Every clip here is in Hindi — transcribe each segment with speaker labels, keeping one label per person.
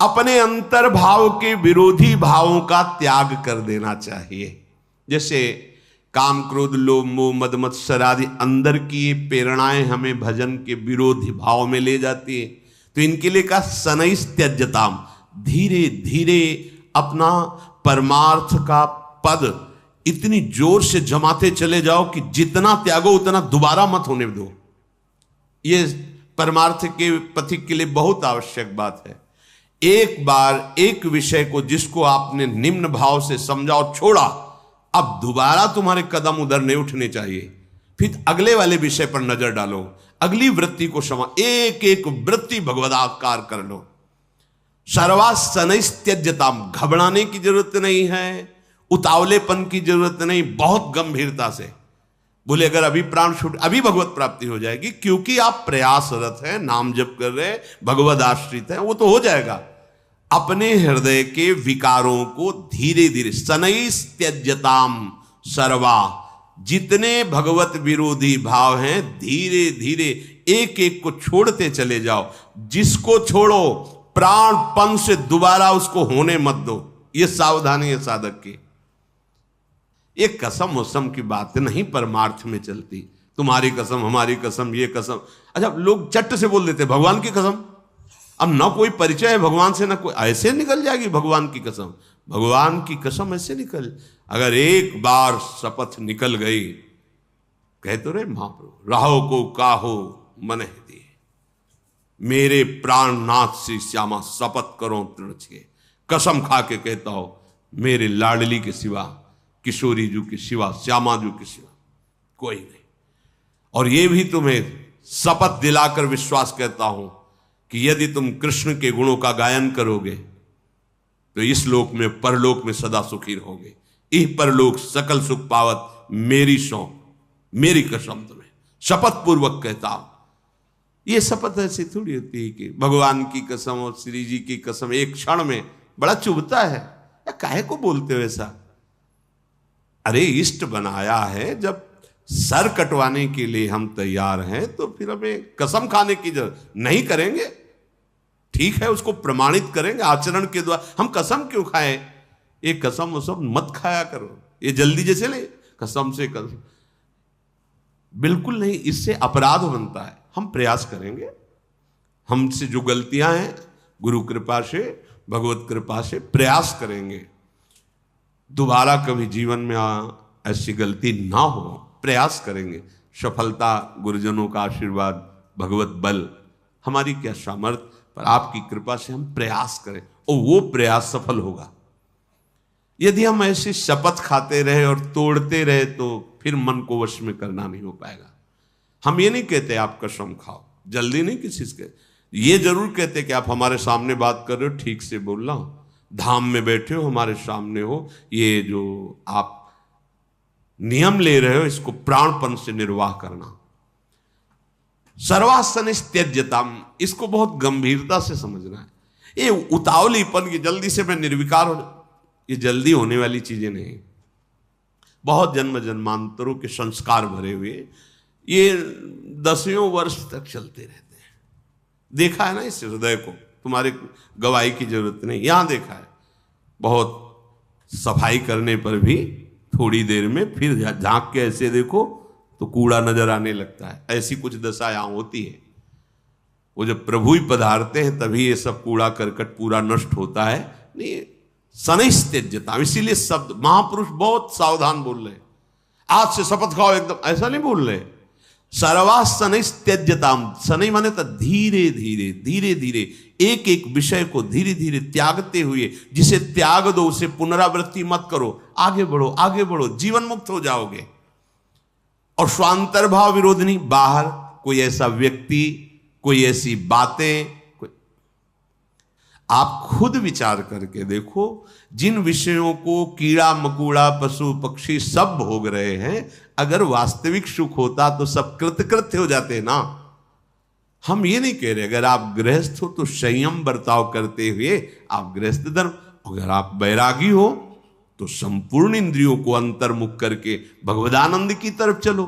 Speaker 1: अपने अंतर्भाव के विरोधी भावों का त्याग कर देना चाहिए। जैसे काम, क्रोध, लोभ, मोह, मद, मत्सर आदि अंदर की ये प्रेरणाएं हमें भजन के विरोधी भाव में ले जाती है। तो इनके लिए कहा शनैः त्यज्यताम्, धीरे धीरे अपना परमार्थ का पद इतनी जोर से जमाते चले जाओ कि जितना त्यागो उतना दोबारा मत होने दो। ये परमार्थ के पथिक के लिए बहुत आवश्यक बात है। एक बार एक विषय को जिसको आपने निम्न भाव से समझा और छोड़ा, अब दोबारा तुम्हारे कदम उधर नहीं उठने चाहिए। फिर अगले वाले विषय पर नजर डालो, अगली वृत्ति को समा, एक एक वृत्ति भगवदाकार कर लो। सर्वा शनैः त्यज्यताम्, घबराने की जरूरत नहीं है, उतावलेपन की जरूरत नहीं, बहुत गंभीरता से बोले अगर अभी प्राण छूट अभी भगवत प्राप्ति हो जाएगी, क्योंकि आप प्रयासरत हैं, नाम जप कर रहे हैं, भगवद आश्रित हैं, वो तो हो जाएगा। अपने हृदय के विकारों को धीरे धीरे, शनैः त्यज्यताम् सर्वा, जितने भगवत विरोधी भाव हैं धीरे धीरे एक एक को छोड़ते चले जाओ। जिसको छोड़ो प्राणपन से दोबारा उसको होने मत दो। ये सावधानी है साधक की। ये कसम वसम की बात नहीं परमार्थ में चलती। तुम्हारी कसम, हमारी कसम, ये कसम। अच्छा, लोग चट से बोल देते भगवान की कसम। अब ना कोई परिचय है भगवान से, ना कोई, ऐसे निकल जाएगी भगवान की कसम। भगवान की कसम ऐसे निकल, अगर एक बार शपथ निकल गई, कह तो रहे महाप्रभु, राहो को काहो मन दिए, मेरे प्राणनाथ श्री श्यामा शपथ करो तृण छे, कसम खा के कहता हो मेरे लाडली के सिवा, किशोरी जू के सिवा, श्यामा जू के सिवा कोई नहीं। और ये भी तुम्हें शपथ दिलाकर विश्वास कहता हूं कि यदि तुम कृष्ण के गुणों का गायन करोगे तो इस लोक में परलोक में सदा सुखी रहोगे। इह परलोक सकल सुख पावत मेरी सौं, मेरी कसम तुम्हें शपथ पूर्वक कहता हूं। ये शपथ ऐसी थोड़ी होती है कि भगवान की कसम और श्री जी की कसम एक क्षण में बड़ा चुभता है। या काहे को बोलते हो ऐसा? अरे इष्ट बनाया है, जब सर कटवाने के लिए हम तैयार हैं तो फिर हमें कसम खाने की जरूरत नहीं। करेंगे ठीक है, उसको प्रमाणित करेंगे आचरण के द्वारा। हम कसम क्यों खाएं? ये कसम वसम मत खाया करो, ये जल्दी जैसे ले कसम से कसम, बिल्कुल नहीं, इससे अपराध बनता है। हम प्रयास करेंगे, हमसे जो गलतियां हैं गुरु कृपा से, भगवत कृपा से प्रयास करेंगे दोबारा कभी जीवन में ऐसी गलती ना हो, प्रयास करेंगे। सफलता गुरुजनों का आशीर्वाद, भगवत बल, हमारी क्या सामर्थ्य, पर आपकी कृपा से हम प्रयास करें और वो प्रयास सफल होगा। यदि हम ऐसे शपथ खाते रहे और तोड़ते रहे तो फिर मन को वश में करना नहीं हो पाएगा। हम ये नहीं कहते आप कसम खाओ, जल्दी नहीं किसी से, ये जरूर कहते कि आप हमारे सामने बात कर रहे हो ठीक से बोलना, धाम में बैठे हो हमारे सामने हो, ये जो आप नियम ले रहे हो इसको प्राणपन से निर्वाह करना। सर्वा शनैः त्यज्यताम्, इसको बहुत गंभीरता से समझना है। ये उतावलीपन की जल्दी से मैं निर्विकार हो, ये जल्दी होने वाली चीजें नहीं। बहुत जन्म जन्मांतरों के संस्कार भरे हुए ये दसियों वर्ष तक चलते रहते हैं। देखा है ना इस हृदय को, तुम्हारे गवाही की जरूरत नहीं, यहां देखा है। बहुत सफाई करने पर भी थोड़ी देर में फिर झांक के ऐसे देखो तो कूड़ा नजर आने लगता है। ऐसी कुछ दशा यहां होती है। वो जब प्रभु ही पधारते हैं तभी ये सब कूड़ा करकट पूरा नष्ट होता है। नहीं, शनैः त्यज्यताम्, इसीलिए शब्द महापुरुष बहुत सावधान बोल रहे। आज से शपथ खाओ एकदम, ऐसा नहीं बोल रहे। सर्वा शनैः त्यज्यताम्, शनैः माने तो धीरे धीरे धीरे धीरे एक एक विषय को धीरे धीरे त्यागते हुए, जिसे त्याग दो उसे पुनरावृत्ति मत करो, आगे बढ़ो आगे बढ़ो, जीवन मुक्त हो जाओगे। और स्वांतर्भाव विरोधनी, बाहर कोई ऐसा व्यक्ति, कोई ऐसी बातें, आप खुद विचार करके देखो, जिन विषयों को कीड़ा मकोड़ा पशु पक्षी सब भोग रहे हैं, अगर वास्तविक सुख होता तो सब कृतकृत्य हो जाते ना। हम ये नहीं कह रहे अगर आप गृहस्थ हो तो संयम बर्ताव करते हुए आप गृहस्थ धर्म, अगर आप बैरागी हो तो संपूर्ण इंद्रियों को अंतर्मुख करके भगवदानंद की तरफ चलो।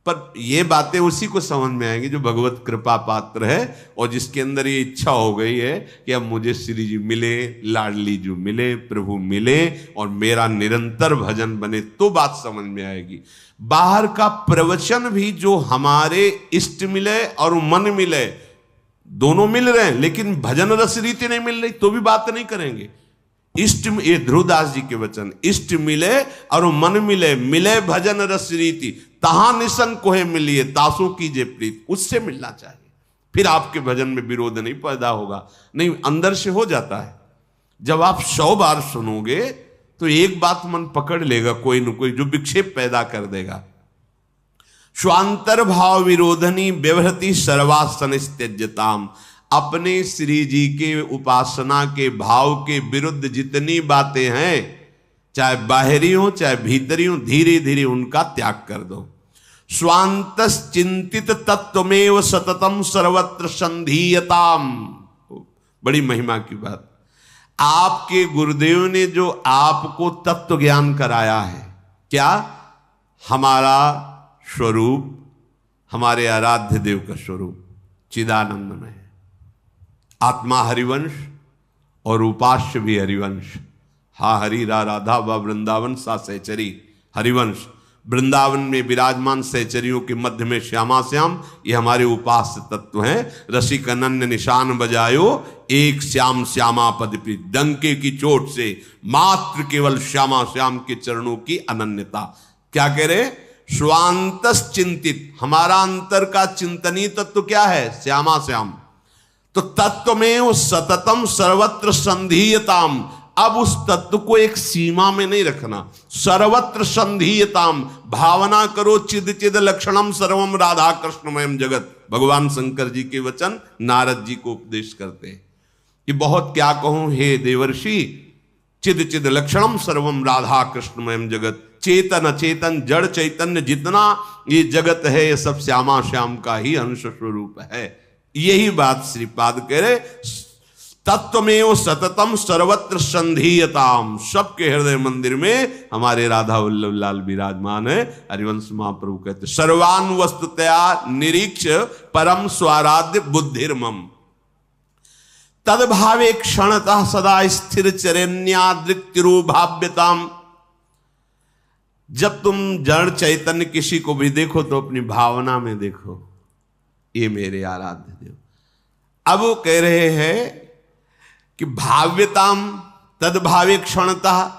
Speaker 1: पर ये बातें उसी को समझ में आएंगी जो भगवत कृपा पात्र है और जिसके अंदर ये इच्छा हो गई है कि अब मुझे श्री जी मिले, लाडली जी मिले, प्रभु मिले और मेरा निरंतर भजन बने, तो बात समझ में आएगी। बाहर का प्रवचन भी जो हमारे इष्ट मिले और मन मिले, दोनों मिल रहे हैं, लेकिन भजन रस रीति नहीं मिल रही, तो भी बात नहीं करेंगे। इष्ट, ये ध्रुवदास जी के वचन, इष्ट मिले और मन मिले, मिले भजन रस रीति, तहां निसन कोहे मिलिए, तासों कीजिए प्रीत, उससे मिलना चाहिए। फिर आपके भजन में विरोध नहीं पैदा होगा, नहीं अंदर से हो जाता है। जब आप 100 बार सुनोगे तो एक बात मन पकड़ लेगा, कोई न कोई जो विक्षेप पैदा कर देगा। स्वांतर भाव विरोधनी व्यवहृति सर्वासन त्यज्यताम, अपने श्री जी के उपासना के भाव के विरुद्ध जितनी बातें हैं, चाहे बाहरी हो चाहे भीतरी हो, धीरे धीरे उनका त्याग कर दो। स्वांतस चिंतित तत्वमेव सततम सर्वत्र संधीयताम, बड़ी महिमा की बात। आपके गुरुदेव ने जो आपको तत्व ज्ञान कराया है, क्या? हमारा स्वरूप, हमारे आराध्य देव का स्वरूप चिदानंद में है। आत्मा हरिवंश और उपास्य भी हरिवंश। हा हरि रा राधा व वृंदावन सा सहचरी, हरिवंश। वृंदावन में विराजमान सहचरियों के मध्य में श्यामा श्याम, ये हमारे उपास्य तत्व हैं। रसिक अनन्य निशान बजायो, एक श्याम श्यामा पद प्रीत, डंके की चोट से मात्र केवल श्यामा श्याम के चरणों की अनन्यता। क्या कह रहे? स्वांतस चिंतित, हमारा अंतर का चिंतनीय तत्व क्या है? श्यामा श्याम। तो तत्व में वो सततम सर्वत्र संधीयताम, अब उस तत्व को एक सीमा में नहीं रखना। सर्वत्र संधीयताम, भावना करो चिद चिद लक्षणम सर्वम राधा कृष्णमयम जगत। भगवान शंकर जी के वचन नारद जी को उपदेश करते हैं कि बहुत क्या कहूं हे देवर्षि, चिद चिद लक्षणम सर्वम राधा कृष्णमयम जगत। चेतन अचेतन जड़ चैतन्य जितना ये जगत है, ये सब श्यामा श्याम का ही अंश स्वरूप है। यही बात श्रीपाद कह रहे, तत्वमेव सततम सर्वत्र संधीयताम, सबके हृदय मंदिर में हमारे राधा वल्लभ लाल विराजमान है। हरिवंश महाप्रभु कहते सर्वान वस्तुतया निरीक्ष परम स्वाराध्य बुद्धिर्मम, तदभावे क्षणतः सदा स्थिर चरण्यादृक्तिरुभाव्यताम। जब तुम जड़ चैतन्य किसी को भी देखो तो अपनी भावना में देखो, ये मेरे आराध्य देव। अब वो कह रहे हैं कि भाव्यताम तदभावे क्षणतः,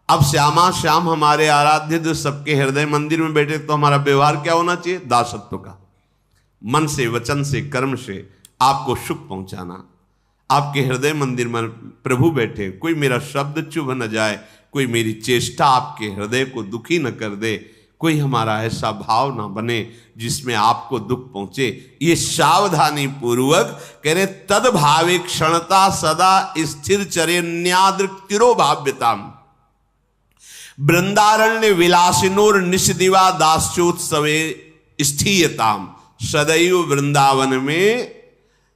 Speaker 1: अब श्यामा श्याम हमारे आराध्य देव सबके हृदय मंदिर में बैठे, तो हमारा व्यवहार क्या होना चाहिए? दासत्व का, मन से वचन से कर्म से आपको सुख पहुंचाना। आपके हृदय मंदिर में प्रभु बैठे, कोई मेरा शब्द चुभ न जाए, कोई मेरी चेष्टा आपके हृदय को दुखी न कर दे, कोई हमारा ऐसा भाव ना बने जिसमें आपको दुख पहुंचे। ये सावधानी पूर्वक कह रहे, तद भावे क्षणता सदा स्थिर चरण्यादृक्तिरो भाव्यताम, वृंदारण्य विलासिनोर निषदिवा दास्योत्सवे स्थीयताम। सदैव वृंदावन में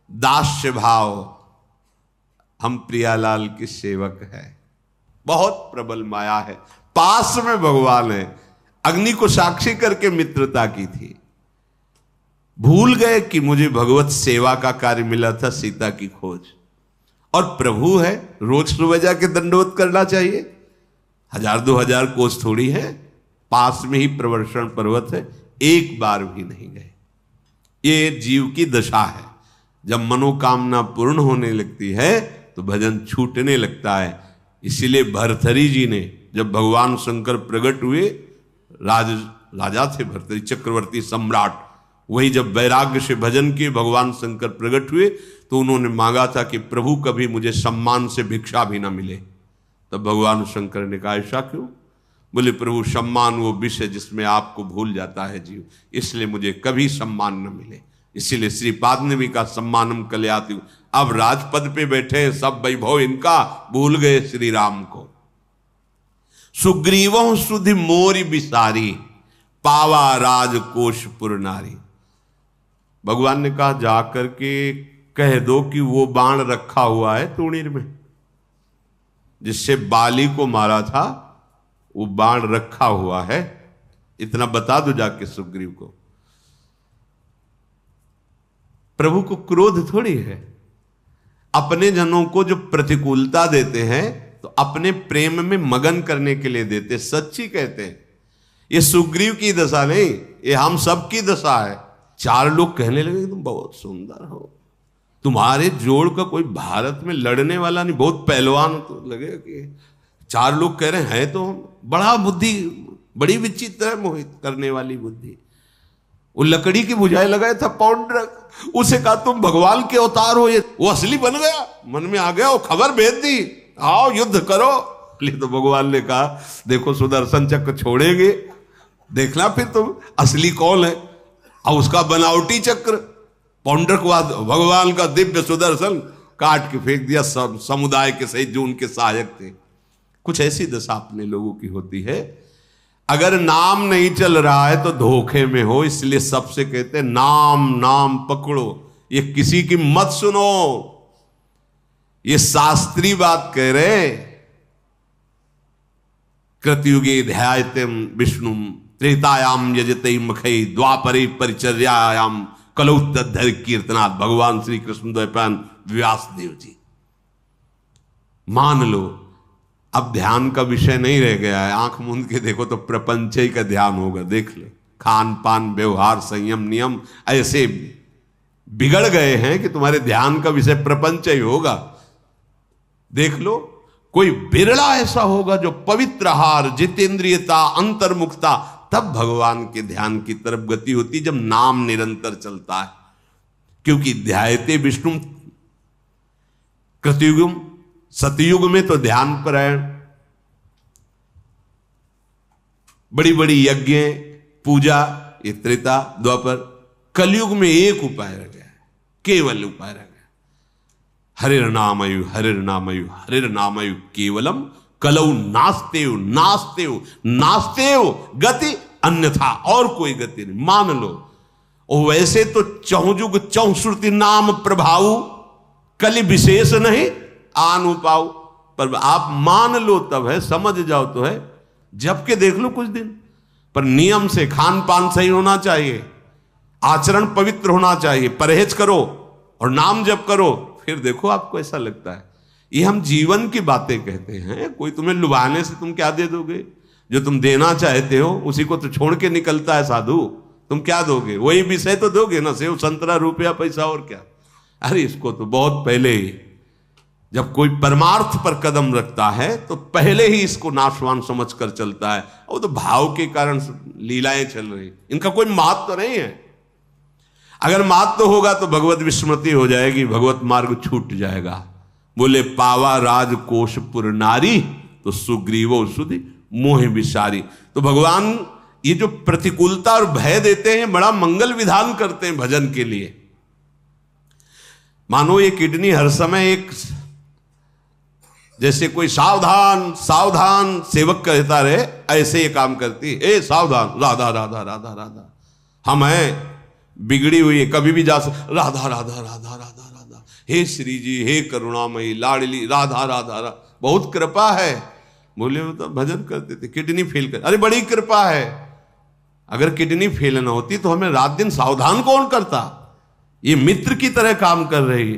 Speaker 1: दास्य भाव, हम प्रियालाल के सेवक हैं, बहुत प्रबल माया है, पास में भगवान है। अग्नि को साक्षी करके मित्रता की थी, भूल गए कि मुझे भगवत सेवा का कार्य मिला था, सीता की खोज। और प्रभु है, रोज सुबह जाके दंडवत करना चाहिए, 1000-2000 कोस थोड़ी है, पास में ही प्रवर्षण पर्वत है, एक बार भी नहीं गए। ये जीव की दशा है, जब मनोकामना पूर्ण होने लगती है तो भजन छूटने लगता है। इसीलिए भरथरी जी ने, जब भगवान शंकर प्रकट हुए, राजा थे भरथरी, चक्रवर्ती सम्राट, वही जब वैराग्य से भजन किए भगवान शंकर प्रकट हुए तो उन्होंने मांगा था कि प्रभु कभी मुझे सम्मान से भिक्षा भी ना मिले। तब भगवान शंकर ने कहा ऐसा क्यों? बोले प्रभु सम्मान वो विषय जिसमें आपको भूल जाता है जीव, इसलिए मुझे कभी सम्मान न मिले। इसीलिए श्रीपाद ने भी कहा सम्मानम कल्याति। अब राजपद पे बैठे सब वैभव इनका, भूल गए श्री राम को। सुग्रीवों सुधि मोरी बिसारी, पावा राजकोशपुर नारी। भगवान ने कहा जाकर के कह दो कि वो बाण रखा हुआ है तूणीर में, जिससे बाली को मारा था, वो बाण रखा हुआ है, इतना बता दो जाके सुग्रीव को। प्रभु को क्रोध थोड़ी है। अपने जनों को जो प्रतिकूलता देते हैं तो अपने प्रेम में मगन करने के लिए देते, सच्ची कहते हैं। ये सुग्रीव की दशा नहीं, ये हम सब की दशा है। चार लोग कहने लगे तुम बहुत सुंदर हो, तुम्हारे जोड़ का कोई भारत में लड़ने वाला नहीं, बहुत पहलवान तो लगेगा कि चार लोग कह रहे हैं तो बड़ा बुद्धि, बड़ी विचित्र है, मोहित करने वाली बुद्धि। वो लकड़ी की बुझाई लगाया था पौंड्रक, उसे कहा तुम भगवान के अवतार हो, ये वो असली बन गया, मन में आ गया, वो खबर भेज दी आओ युद्ध करो। इसलिए तो भगवान ने कहा देखो सुदर्शन चक्र छोड़ेंगे, देखना फिर तुम असली कौन है। और उसका बनावटी चक्र पौंड्रकवाद, भगवान का दिव्य सुदर्शन काट के फेंक दिया सब समुदाय के सहित जो उनके सहायक थे। कुछ ऐसी दशा अपने लोगों की होती है। अगर नाम नहीं चल रहा है तो धोखे में हो, इसलिए सबसे कहते हैं नाम नाम पकड़ो, ये किसी की मत सुनो। ये शास्त्री बात कह रहे, कृतयुगे ध्यायतेम विष्णु त्रेतायाम यजते मखई द्वापरे परिचर्यायाम कलौ तद्धर कीर्तनाथ। भगवान श्री कृष्ण द्वैपायन व्यास देव जी। मान लो अब ध्यान का विषय नहीं रह गया है, आंख मूंद के देखो तो प्रपंच ही का ध्यान होगा। देख ले खान पान व्यवहार संयम नियम ऐसे बिगड़ गए हैं कि तुम्हारे ध्यान का विषय प्रपंच ही होगा। देख लो कोई बिरला ऐसा होगा जो पवित्र आहार, जितेंद्रियता, अंतर्मुखता, तब भगवान के ध्यान की तरफ गति होती जब नाम निरंतर चलता है। क्योंकि ध्यायते विष्णु, कृतयुग सतयुग में तो ध्यान परायण, बड़ी बड़ी यज्ञ पूजा, ये त्रेता द्वापर। कलयुग में एक उपाय रह गया है, केवल उपाय रह गया, हरिर नामयु हरिर नामयु हरिर नामयु केवलम कलौ नास्तेव नास्तेव नास्तेव गति अन्यथा, और कोई गति नहीं। मान लो और वैसे तो चहुजुग चौश्रुति नाम प्रभाव कलि विशेष नहीं आन उपाऊ, पर आप मान लो तब है, समझ जाओ तो है, जबकि देख लो कुछ दिन। पर नियम से खान पान सही होना चाहिए, आचरण पवित्र होना चाहिए, परहेज करो और नाम जप करो, फिर देखो आपको ऐसा लगता है। ये हम जीवन की बातें कहते हैं, कोई तुम्हें लुभाने से तुम क्या दे दोगे? जो तुम देना चाहते हो उसी को तो छोड़ के निकलता है साधु। तुम क्या दोगे? वही विषय तो दोगे ना, सेव संतरा रुपया पैसा और क्या। अरे इसको तो बहुत पहले ही, जब कोई परमार्थ पर कदम रखता है तो पहले ही इसको नाशवान समझकर चलता है। वो तो भाव के कारण लीलाएं चल रही, इनका कोई महत्व तो नहीं है। अगर महत्व होगा तो भगवत विस्मृति हो जाएगी, भगवत मार्ग छूट जाएगा। बोले पावा राजकोशपुर नारी तो सुग्रीवो सुधि मोह विसारी। तो भगवान ये जो प्रतिकूलता और भय देते हैं, बड़ा मंगल विधान करते हैं भजन के लिए। मानो ये किडनी हर समय एक, जैसे कोई सावधान सावधान सेवक कहता रहे, ऐसे ये काम करती। ए सावधान, राधा राधा राधा राधा, हम हैं बिगड़ी हुई है, कभी भी जा सकते, राधा राधा राधा राधा राधा, हे श्री जी, हे करुणामयी लाडली राधा राधा राधा, बहुत कृपा है। बोले वो तो भजन करते थे, किडनी फेल कर, अरे बड़ी कृपा है। अगर किडनी फेल ना होती तो हमें रात दिन सावधान कौन करता? ये मित्र की तरह काम कर रही,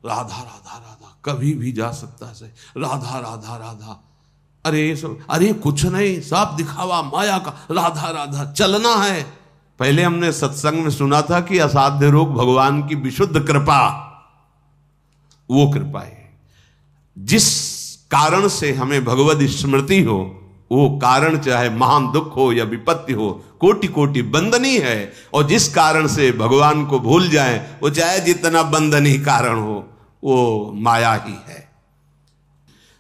Speaker 1: राधा राधा राधा, कभी भी जा सकता है, राधा राधा राधा। अरे सब, अरे कुछ नहीं, सब दिखावा माया का, राधा राधा चलना है। पहले हमने सत्संग में सुना था कि असाध्य रोग भगवान की विशुद्ध कृपा, वो कृपा है। जिस कारण से हमें भगवद स्मृति हो, वो कारण चाहे महान दुख हो या विपत्ति हो, कोटि कोटि बंधनी है। और जिस कारण से भगवान को भूल जाए, वो चाहे जितना बंधनी कारण हो, वो माया ही है।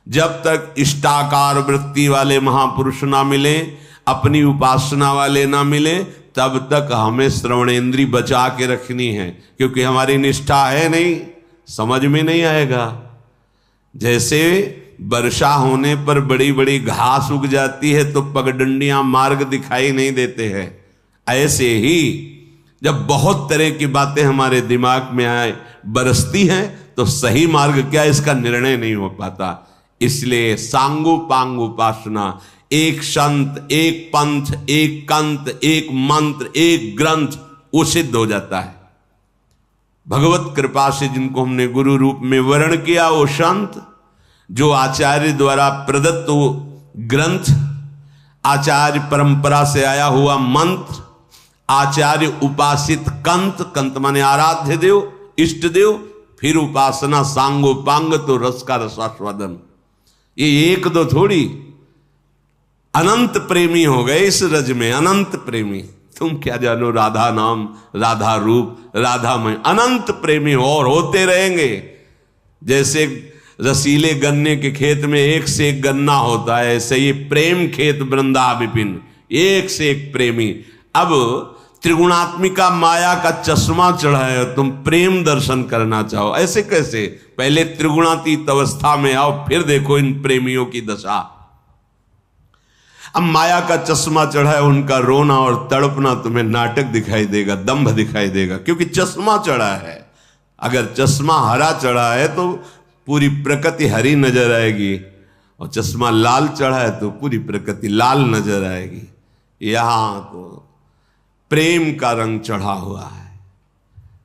Speaker 1: जब तक इष्टाकार वृत्ति वाले महापुरुष ना मिले, अपनी उपासना वाले ना मिले, तब तक हमें श्रवणेन्द्री बचा के रखनी है। क्योंकि हमारी निष्ठा है नहीं, समझ में नहीं आएगा। जैसे वर्षा होने पर बड़ी बड़ी घास उग जाती है तो पगडंडियां मार्ग दिखाई नहीं देते हैं, ऐसे ही जब बहुत तरह की बातें हमारे दिमाग में आए बरसती हैं तो सही मार्ग क्या, इसका निर्णय नहीं हो पाता। इसलिए सांगो पांग उपासना, एक संत, एक पंथ, एक कंत, एक मंत्र, एक ग्रंथ, वो सिद्ध हो जाता है। भगवत कृपा से जिनको हमने गुरु रूप में वर्ण किया, वो संत जो आचार्य द्वारा प्रदत्त वो ग्रंथ, आचार्य परंपरा से आया हुआ मंत्र, आचार्य उपासित कंत, कंत माने आराध्य देव, इष्ट देव, फिर उपासना सांगोपांग तो रस का रसास्वादन, ये एक दो थोड़ी, अनंत प्रेमी हो गए इस रज में, अनंत प्रेमी। तुम क्या जानो राधा नाम, राधा रूप, राधामय, अनंत प्रेमी हो और होते रहेंगे। जैसे रसीले गन्ने के खेत में एक से एक गन्ना होता है, ऐसे ये प्रेम खेत वृंदा विपिन, एक से एक प्रेमी। अब त्रिगुणात्मिका माया का चश्मा चढ़ा है, तुम प्रेम दर्शन करना चाहो, ऐसे कैसे? पहले त्रिगुणातीत अवस्था में आओ, फिर देखो इन प्रेमियों की दशा। अब माया का चश्मा चढ़ा है, उनका रोना और तड़पना तुम्हें नाटक दिखाई देगा, दंभ दिखाई देगा, क्योंकि चश्मा चढ़ा है। अगर चश्मा हरा चढ़ा है तो पूरी प्रकृति हरी नजर आएगी, और चश्मा लाल चढ़ा है तो पूरी प्रकृति लाल नजर आएगी। यहां तो प्रेम का रंग चढ़ा हुआ है।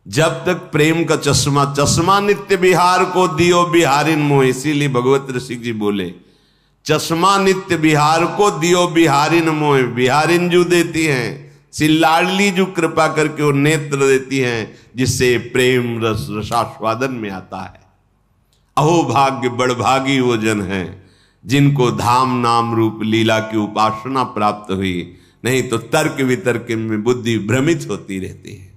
Speaker 1: जब तक प्रेम का चश्मा, चश्मा नित्य बिहार को दियो बिहारिन मोह, इसीलिए भगवत ऋषि जी बोले चश्मा नित्य बिहार को दियो बिहारिन मोह। बिहारिन जो देती हैं, श्री लाडली जो कृपा करके वो नेत्र देती हैं, जिससे प्रेम रस रसास्वादन में आता है। अहो भाग्य बड़भागी वो जन हैं जिनको धाम नाम रूप लीला की उपासना प्राप्त हुई, नहीं तो तर्क वितर्क में बुद्धि भ्रमित होती रहती है।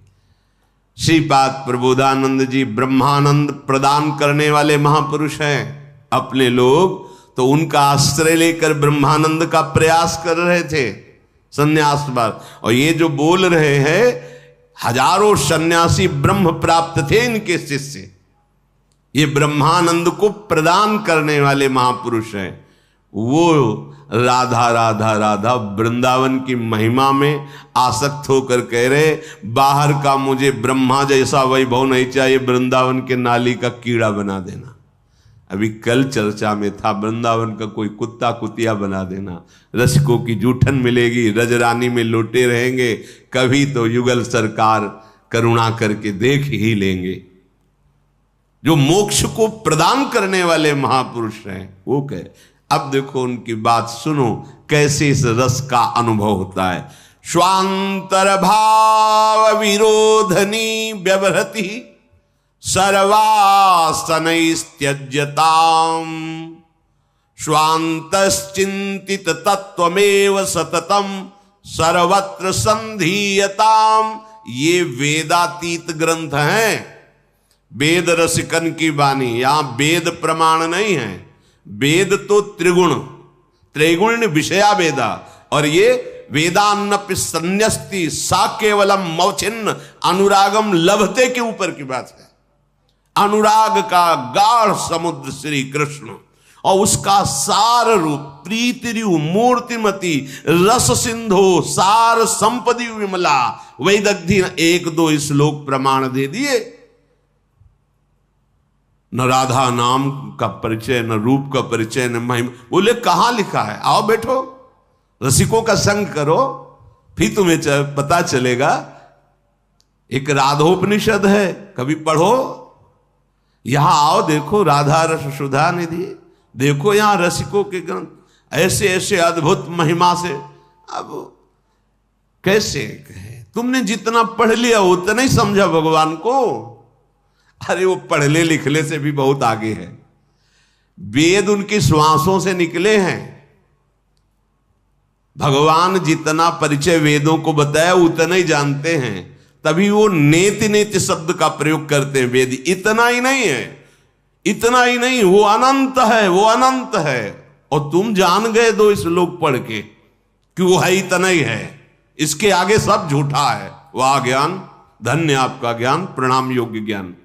Speaker 1: श्रीपाद प्रबोधानंद जी ब्रह्मानंद प्रदान करने वाले महापुरुष हैं। अपने लोग तो उनका आश्रय लेकर ब्रह्मानंद का प्रयास कर रहे थे संन्यास बाद, और ये जो बोल रहे हैं हजारों सन्यासी ब्रह्म प्राप्त थे इनके शिष्य। ये ब्रह्मानंद को प्रदान करने वाले महापुरुष हैं। वो राधा राधा राधा वृंदावन की महिमा में आसक्त होकर कह रहे, बाहर का मुझे ब्रह्मा जैसा वैभव नहीं चाहिए, वृंदावन के नाली का कीड़ा बना देना। अभी कल चर्चा में था, वृंदावन का कोई कुत्ता कुतिया बना देना, रसिकों की जूठन मिलेगी, रजरानी में लोटे रहेंगे, कभी तो युगल सरकार करुणा करके देख ही लेंगे। जो मोक्ष को प्रदान करने वाले महापुरुष हैं वो कहे। अब देखो उनकी बात सुनो, कैसे इस रस का अनुभव होता है। स्वांतर भाव विरोधनी व्यवहृति सर्वासनैस्त्यज्यताम स्वांतश्चिंतित तत्वमेव सततम सर्वत्र संधीयताम। ये वेदातीत ग्रंथ हैं, वेद रसिकन की वाणी। यहां वेद प्रमाण नहीं है, वेद तो त्रिगुण, त्रैगुण विषया वेदा, और ये वेदान्नपि संन्यस्ति सा केवलम मौचिन्न अनुरागम लभते के ऊपर की बात है। अनुराग का गाढ़ समुद्र श्री कृष्ण, और उसका सार रूप प्रीतिरु मूर्तिमती रस सिंधु सार संपदि विमला। वैदग्धि एक दो श्लोक प्रमाण दे दिए। न राधा नाम का परिचय, न रूप का परिचय, न महिमा। बोले कहां लिखा है? आओ बैठो, रसिकों का संग करो, फिर तुम्हें पता चलेगा। एक राधोपनिषद है, कभी पढ़ो। यहां आओ, देखो राधा रस सुधा निधि, देखो यहां रसिकों के ग्रंथ, ऐसे ऐसे अद्भुत महिमा से। अब कैसे कहे, तुमने जितना पढ़ लिया उतना ही समझा भगवान को। अरे वो पढ़ले लिखले से भी बहुत आगे है। वेद उनकी श्वासों से निकले हैं। भगवान जितना परिचय वेदों को बताया उतना ही जानते हैं, तभी वो नेति नेति शब्द का प्रयोग करते हैं। वेद इतना ही नहीं है, इतना ही नहीं, वो अनंत है, वो अनंत है। और तुम जान गए दो श्लोक पढ़ के कि वो है इतना ही है, इसके आगे सब झूठा है। वाह ज्ञान, धन्य आपका ज्ञान, प्रणाम योग्य ज्ञान।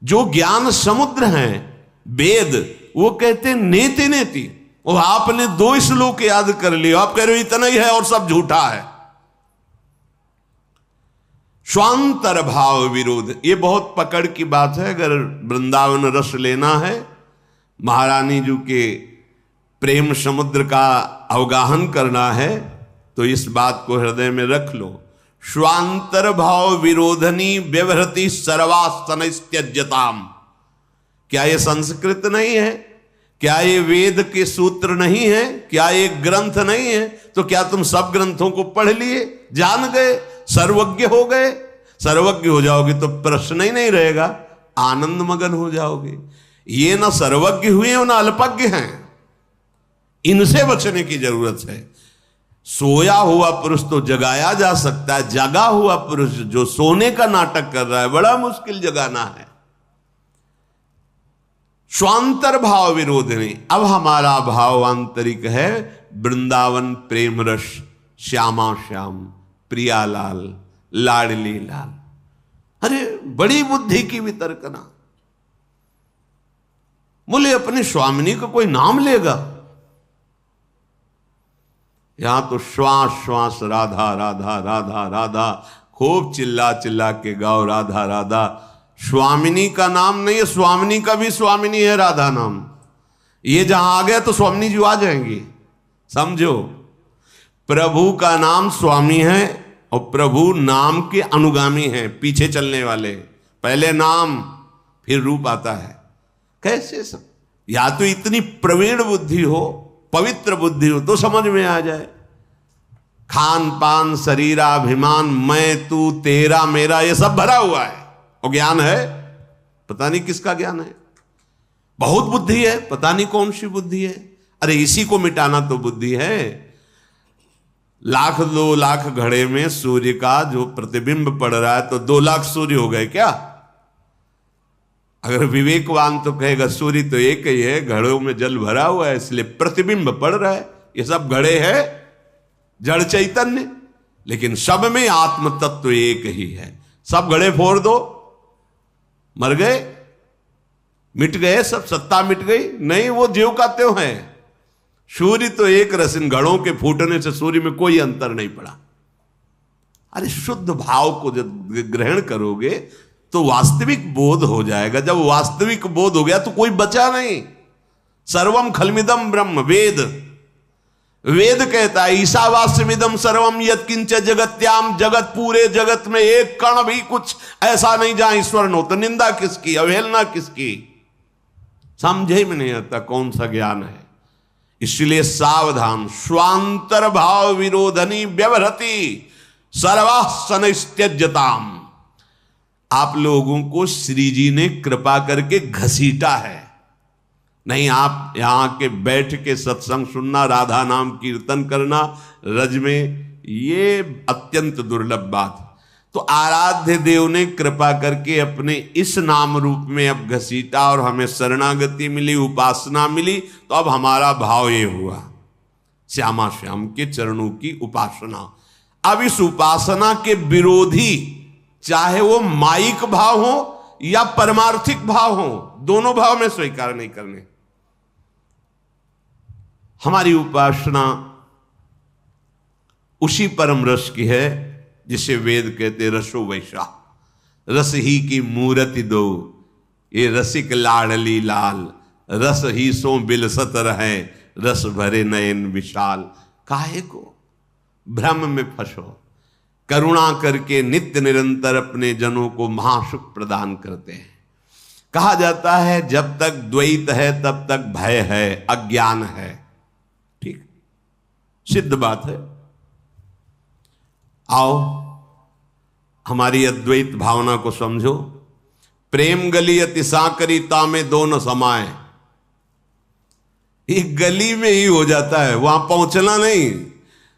Speaker 1: जो ज्ञान समुद्र हैं वेद, वो कहते हैं नेति नेति। और आपने दो श्लोक याद कर लिया, आप कह रहे हो इतना ही है और सब झूठा है। स्वांतर भाव विरोध, ये बहुत पकड़ की बात है। अगर वृंदावन रस लेना है, महारानी जी के प्रेम समुद्र का अवगाहन करना है, तो इस बात को हृदय में रख लो। स्वांतर भाव विरोधनी व्यवहृति सर्वासन त्यज्यताम। क्या ये संस्कृत नहीं है? क्या ये वेद के सूत्र नहीं है? क्या ये ग्रंथ नहीं है? तो क्या तुम सब ग्रंथों को पढ़ लिए, जान गए, सर्वज्ञ हो गए? सर्वज्ञ हो जाओगे तो प्रश्न ही नहीं रहेगा, आनंद मगन हो जाओगे। ये ना सर्वज्ञ हुए और ना अल्पज्ञ हैं, इनसे बचने की जरूरत है। सोया हुआ पुरुष तो जगाया जा सकता है, जगा हुआ पुरुष जो सोने का नाटक कर रहा है बड़ा मुश्किल जगाना है। स्वांतर भाव विरोधनी। अब हमारा भाव आंतरिक है वृंदावन प्रेम रस, श्यामा श्याम, प्रियालाल, लाडली लाल। अरे बड़ी बुद्धि की वितर्कना। बोले अपने स्वामिनी का कोई नाम लेगा? यहां तो श्वास श्वास राधा राधा राधा राधा, खूब चिल्ला चिल्ला के गाओ राधा राधा। स्वामिनी का नाम नहीं है, स्वामिनी का भी स्वामिनी है राधा नाम। ये जहां आ गया तो स्वामिनी जी आ जाएंगी, समझो। प्रभु का नाम स्वामी है और प्रभु नाम के अनुगामी हैं, पीछे चलने वाले। पहले नाम फिर रूप आता है। कैसे सब? या तो इतनी प्रवीण बुद्धि हो, पवित्र बुद्धि हो तो समझ में आ जाए। खान पान शरीराभिमान, मैं तू तेरा मेरा, ये सब भरा हुआ है। और ज्ञान है, पता नहीं किसका ज्ञान है। बहुत बुद्धि है, पता नहीं कौन सी बुद्धि है। अरे इसी को मिटाना तो बुद्धि है। लाख 2 लाख घड़े में सूर्य का जो प्रतिबिंब पड़ रहा है तो 2 लाख सूर्य हो गए क्या? अगर विवेकवान तो कहेगा सूर्य तो एक ही है, घड़ों में जल भरा हुआ है इसलिए प्रतिबिंब पड़ रहा है। ये सब घड़े है, जड़ चैतन्य, लेकिन सब में आत्म तत्व एक ही है। सब घड़े फोड़ दो, मर गए, मिट गए, सब सत्ता मिट गई? नहीं, वो ज्यों का त्यों है। सूर्य तो एक रस, इन घड़ों के फूटने से सूर्य में कोई अंतर नहीं पड़ा। अरे शुद्ध भाव को जब ग्रहण करोगे तो वास्तविक बोध हो जाएगा। जब वास्तविक बोध हो गया तो कोई बचा नहीं। सर्वम खलमिदम ब्रह्म, वेद कहता है ईशावास्यमिदम सर्वम यत्किंच जगत्याम। जगत, पूरे जगत में एक कण भी कुछ ऐसा नहीं जहां ईश्वर न हो। तो निंदा किसकी, अवहेलना किसकी? समझे में नहीं आता कौन सा ज्ञान है। इसलिए सावधान। स्वांतर भाव विरोधनी व्यवहृति सर्वासन त्यज्यताम। आप लोगों को श्री जी ने कृपा करके घसीटा है। नहीं, आप यहां के बैठ के सत्संग सुनना, राधा नाम कीर्तन करना रज में, ये अत्यंत दुर्लभ बात। तो आराध्य देव ने कृपा करके अपने इस नाम रूप में अब घसीटा और हमें शरणागति मिली, उपासना मिली। तो अब हमारा भाव ये हुआ श्यामा श्याम के चरणों की उपासना। अब इस उपासना के विरोधी, चाहे वो माइक भाव हो या परमार्थिक भाव हो, दोनों भाव में स्वीकार नहीं करने। हमारी उपासना उसी परम रस की है जिसे वेद कहते रसो वैसा। रस ही की मूर्ति दो, ये रसिक लाडली लाल। रस ही सो बिलसत रहे, रस भरे नयन विशाल। काहे को भ्रम में फंसो। करुणा करके नित्य निरंतर अपने जनों को महासुख प्रदान करते हैं। कहा जाता है जब तक द्वैत है तब तक भय है, अज्ञान है। ठीक, सिद्ध बात है। आओ हमारी अद्वैत भावना को समझो। प्रेम गली अति सांकरी तामे दोनों समाए। एक गली में ही हो जाता है, वहां पहुंचना नहीं।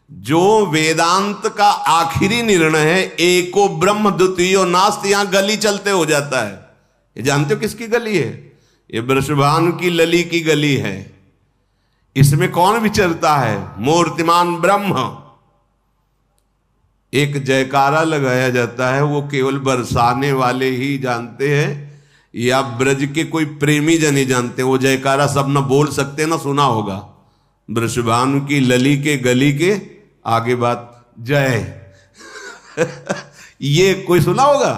Speaker 1: जो वेदांत का आखिरी निर्णय है, एको ब्रह्म द्वितीयो नास्ति, यहां गली चलते हो जाता है। ये जानते हो किसकी गली है? ये वृषभानु की लली की गली है। इसमें कौन विचरता है? मूर्तिमान ब्रह्म। एक जयकारा लगाया जाता है, वो केवल बरसाने वाले ही जानते हैं या ब्रज के कोई प्रेमी जन ही जानते हैं। वो जयकारा सब न बोल सकते न सुना होगा। वृषभानु की लली के गली के आगे बात जय ये कोई सुना होगा?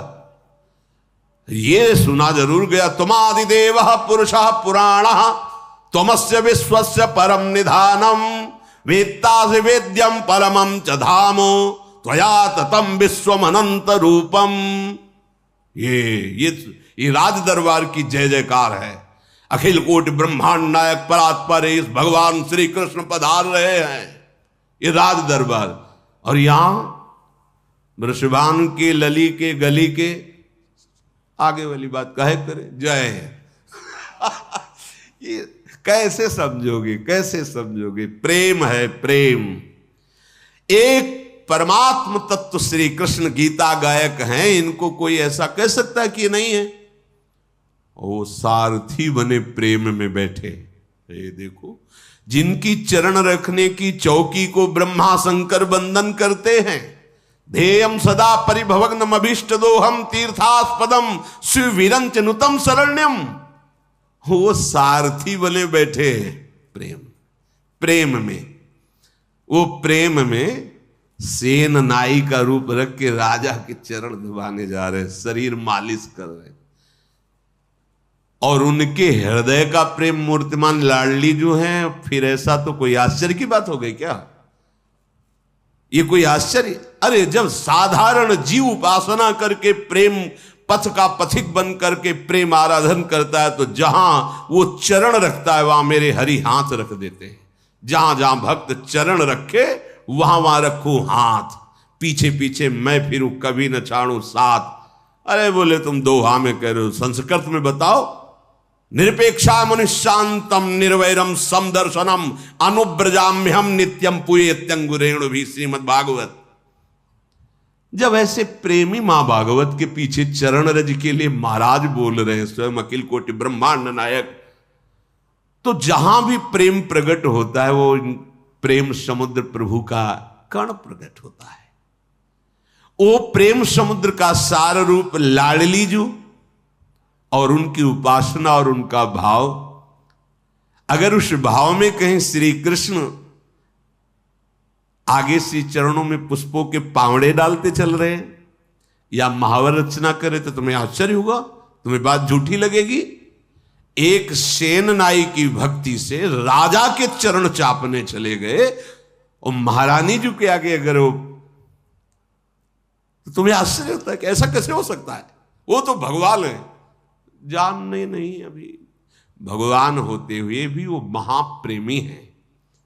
Speaker 1: ये सुना जरूर गया। तुमादिदेव पुरुषः पुराणः त्वमस्य विश्वस्य परम निधानम वेत्तासि वेद्यम परमं च धामो त्वया ततम विश्वम अनंत रूपम। ये राज दरबार की जय जयकार है। अखिल कोटि ब्रह्मांड नायक परात्पर इस भगवान श्री कृष्ण पधार रहे हैं, ये राज दरबार। और यहां वृषभान के लली के गली के आगे वाली बात काहे करे, जय ये कैसे समझोगे, कैसे समझोगे? प्रेम है, प्रेम। एक परमात्म तत्व श्री कृष्ण गीता गायक हैं, इनको कोई ऐसा कह सकता है कि ये नहीं है? वो सारथी बने प्रेम में बैठे। ये देखो, जिनकी चरण रखने की चौकी को ब्रह्मा शंकर बंदन करते हैं। ध्येयम सदा परिभवग्नम अभीष्ट दोहम तीर्थास्पदम शिविरंच नुतम शरण्यम। वो सारथी बने बैठे हैं प्रेम, प्रेम में। वो प्रेम में सेन नाई का रूप रख के राजा के चरण दबाने जा रहे, शरीर मालिश कर रहे। और उनके हृदय का प्रेम मूर्तिमान लाडली जो है, फिर ऐसा तो कोई आश्चर्य की बात हो गई क्या? ये कोई आश्चर्य? अरे जब साधारण जीव उपासना करके प्रेम पथ का पथिक बन करके प्रेम आराधन करता है, तो जहां वो चरण रखता है वहां मेरे हरि हाथ रख देते हैं। जहां जहां भक्त चरण रखे वहां वहां रखू हाथ, पीछे पीछे मैं फिरूं कभी न छाड़ू साथ। अरे बोले तुम दोहा में कह रहे हो, संस्कृत में बताओ। निरपेक्षा मनुष्यांतम निर्वैरम समदर्शनम अनुब्रजाम्यहम नित्यम पुयेत्यंगुरेणु भी, श्रीमद् भागवत। जब ऐसे प्रेमी मां भागवत के पीछे चरण रज के लिए महाराज बोल रहे हैं, स्वयं अखिल कोटि ब्रह्मांड नायक, तो जहां भी प्रेम प्रकट होता है वो प्रेम समुद्र प्रभु का कण प्रकट होता है। वो प्रेम समुद्र का सार रूप लाडली जो और उनकी उपासना और उनका भाव, अगर उस भाव में कहीं श्री कृष्ण आगे से चरणों में पुष्पों के पावड़े डालते चल रहे हैं या महावर रचना करे तो तुम्हें आश्चर्य होगा, तुम्हें बात झूठी लगेगी। एक सेन नाई की भक्ति से राजा के चरण चापने चले गए और महारानी जी के आगे अगर वो, तो तुम्हें आश्चर्य होता है कि ऐसा कैसे हो सकता है? वो तो भगवान है, जानने नहीं अभी, भगवान होते हुए भी वो महाप्रेमी हैं।